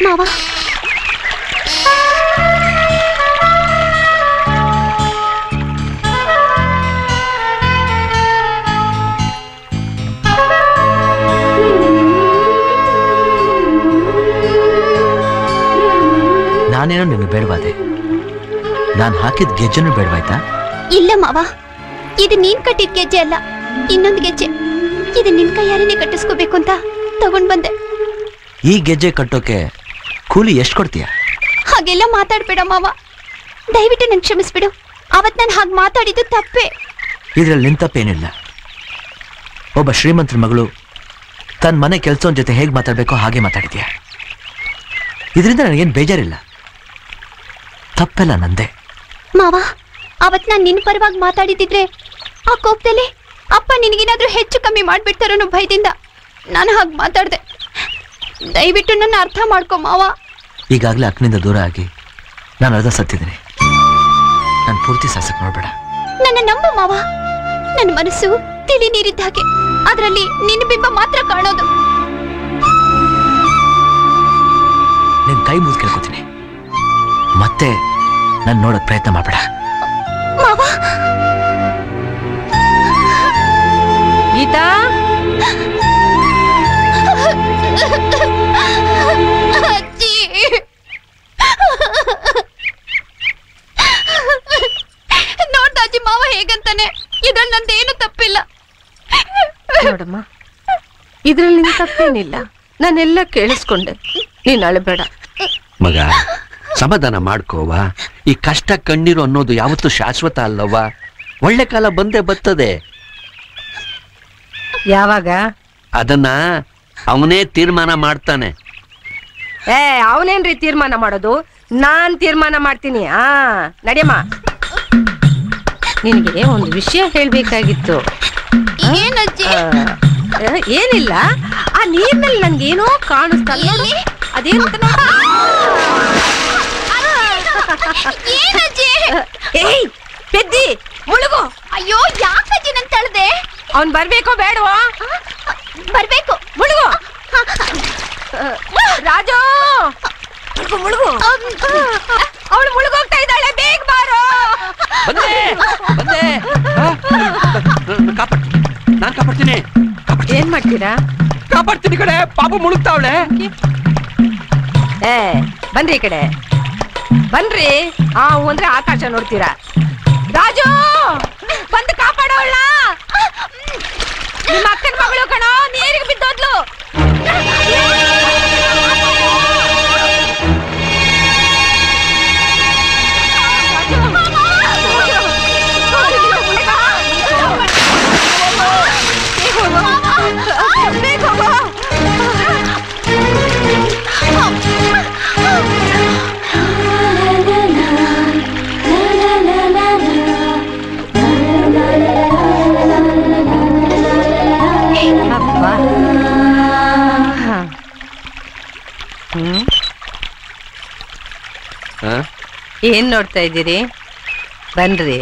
ಮಾವ ನಾನೇನೋ ನಿಮಗೆ ಬೇಡವಾದೆ. ನಾನು ಹಾಕಿದ ಗೆಜ್ಜೆನೂ ಬೇಡವಾಯ್ತಾ? ಇಲ್ಲ ಮಾವ, ಇದು ನೀನ್ ಕಟ್ಟಿದ ಗೆಜ್ಜೆ ಅಲ್ಲ, ಇನ್ನೊಂದು ಗೆಜ್ಜೆ. ಇದು ನಿನ್ ಕೈಯಾರೇನೆ ಕಟ್ಟಿಸ್ಕೋಬೇಕು ಅಂತ ತಗೊಂಡ್ ಬಂದೆ. ಈ ಗೆಜ್ಜೆ ಕಟ್ಟೋಕೆ ಕೂಲಿ ಎಷ್ಟು ಕೊಡ್ತೀಯ? ಹಾಗೆಲ್ಲ ಮಾತಾಡ್ಬೇಡ ಮಾವ, ದಯವಿಟ್ಟು ನನ್ ಕ್ಷಮಿಸ್ಬಿಡು. ಅವತ್ ನಾನು ಹಾಗೆ ಮಾತಾಡಿದ್ದು ತಪ್ಪೇ. ಇದ್ರಲ್ಲಿ ನಿನ್ ತಪ್ಪೇನಿಲ್ಲ. ಒಬ್ಬ ಶ್ರೀಮಂತರ ಮಗಳು ತನ್ನ ಮನೆ ಕೆಲಸದ ಜೊತೆ ಹೇಗೆ ಮಾತಾಡ್ಬೇಕೋ ಹಾಗೆ ಮಾತಾಡಿದ್ಯಾ. ಇದರಿಂದ ನನಗೇನು ಬೇಜಾರಿಲ್ಲ, ತಪ್ಪೆಲ್ಲ ನಂದೆ. ಮಾವ, ಅವತ್ ನಾನು ನಿನ್ ಪರವಾಗಿ ಮಾತಾಡಿದಿದ್ರೆ ಆ ಕೋಪದಲ್ಲಿ ಅಪ್ಪ ನಿನಗೇನಾದ್ರೂ ಹೆಚ್ಚು ಕಮ್ಮಿ ಮಾಡ್ಬಿಡ್ತಾರೋ ಅನ್ನೋ ಭಯದಿಂದ ನಾನು ಹಾಗೆ ಮಾತಾಡ್ದೆ. ದಯವಿಟ್ಟು ನನ್ನ ಅರ್ಥ ಮಾಡ್ಕೊ ಮಾವ. ಈಗಾಗಲೇ ಅಕ್ಕನಿಂದ ದೂರ ಆಗಿ ನಾನು ಅರ್ಧ ಸತ್ತಿದ್ದೀನಿ. ನಾನು ಪೂರ್ತಿ ಸಾಸಕ್ ನೋಡ್ಬೇಡ. ನನ್ನ ನಂಬು ಮಾವ, ನನ್ನ ಮನಸ್ಸು ತಿಳಿ ನೀರಿದ್ದ ಹಾಗೆ, ಅದರಲ್ಲಿ ನಿನ್ನ ಬಿಂಬ ಮಾತ್ರ ಕಾಣೋದು. ನಿನ್ ಕೈ ಮುಗಿದು ಕೇಳ್ಕೊತೀನಿ, ಮತ್ತೆ ನಾನು ನೋಡಕ್ ಪ್ರಯತ್ನ ಮಾಡಬೇಡ. ಮಾವ, ಗೀತಾ, ಅಜ್ಜಿ, ನೋಡ್ದಾಜಿ ಮಾವ ಹೇಗಂತಾನೆ. ಇದ್ರಲ್ಲಿ ನಂದೇನು ತಪ್ಪಿಲ್ಲ. ನೋಡಮ್ಮ, ಇದ್ರಲ್ಲಿ ನಿನ್ ತಪ್ಪೇನಿಲ್ಲ. ನಾನೆಲ್ಲ ಕೇಳಿಸ್ಕೊಂಡೆ, ನೀನ್ ಅಳಬೇಡ. ಮಗ, ಸಮಾಧಾನ ಮಾಡ್ಕೋವಾ. ಈ ಕಷ್ಟ ಕಣ್ಣೀರು ಅನ್ನೋದು ಯಾವತ್ತೂ ಶಾಶ್ವತ ಅಲ್ಲವಾ. ಒಳ್ಳೆ ಕಾಲ ಬಂದೇ ಬರ್ತದೆ. ಯಾವಾಗ? ಅದನ್ನ ಅವನೇ ತೀರ್ಮಾನ ಮಾಡ್ತಾನೆ. ಅವನೇನ್ರಿ ತೀರ್ಮಾನ ಮಾಡೋದು? ನಾನ್ ತೀರ್ಮಾನ ಮಾಡ್ತೀನಿ. ನಡಿಯಮ್ಮ, ನಿನಗೆ ಒಂದು ವಿಷಯ ಹೇಳ್ಬೇಕಾಗಿತ್ತು. ಏನಜ್ಜಿ? ಏನಿಲ್ಲ, ಆ ನೀರ್ನಲ್ಲಿ ನನ್ಗೇನೋ ಕಾಣಿಸ್ತಾ. ಅದೇನು? ಏಯ್ ಪೆದ್ದಿ, ಮುಳುಗು. ಅಯ್ಯೋ, ಯಾಕಜ್ಜಿ ನನ್ ತಳ್ದೆ? ಅವ್ನ್ ಬರ್ಬೇಕೋ ಬೇಡವೋ? ಬರ್ಬೇಕು. ಮುಳುಗು. ರಾಜು, ಮುಳುಗು. ಅವಳು ಮುಳುಗೋಗ್ತಾ ಇದ್ದಾಳೆ, ಬೇಗ ಬಾರೋ. ಬಂದೆ ಬಂದೆ. ನಾನ್ ಕಾಪಾಡ್ತೀನಿ. ಏನ್ ಮಾಡ್ತೀರಾ? ಕಾಪಾಡ್ತೀನಿ ಕಡೆ. ಪಾಪ ಮುಳುಗ್ತಾವಳೆ. ಬನ್ರಿ ಈ ಕಡೆ ಬನ್ರಿ. ಅಂದ್ರೆ ಆಕಾಶ ನೋಡ್ತೀರಾ? ರಾಜು, ಬಂದು ಕಾಪಾಡೋಳ. ನಿಮ್ಮ ಅಕ್ಕನ ಮಗಳು ಕಣೋ, ನೀರಿಗೆ ಬಿದ್ದೋದ್ಲು. ಏನ್ ನೋಡ್ತಾ ಇದ್ದೀರಿ? ಬನ್ರಿ.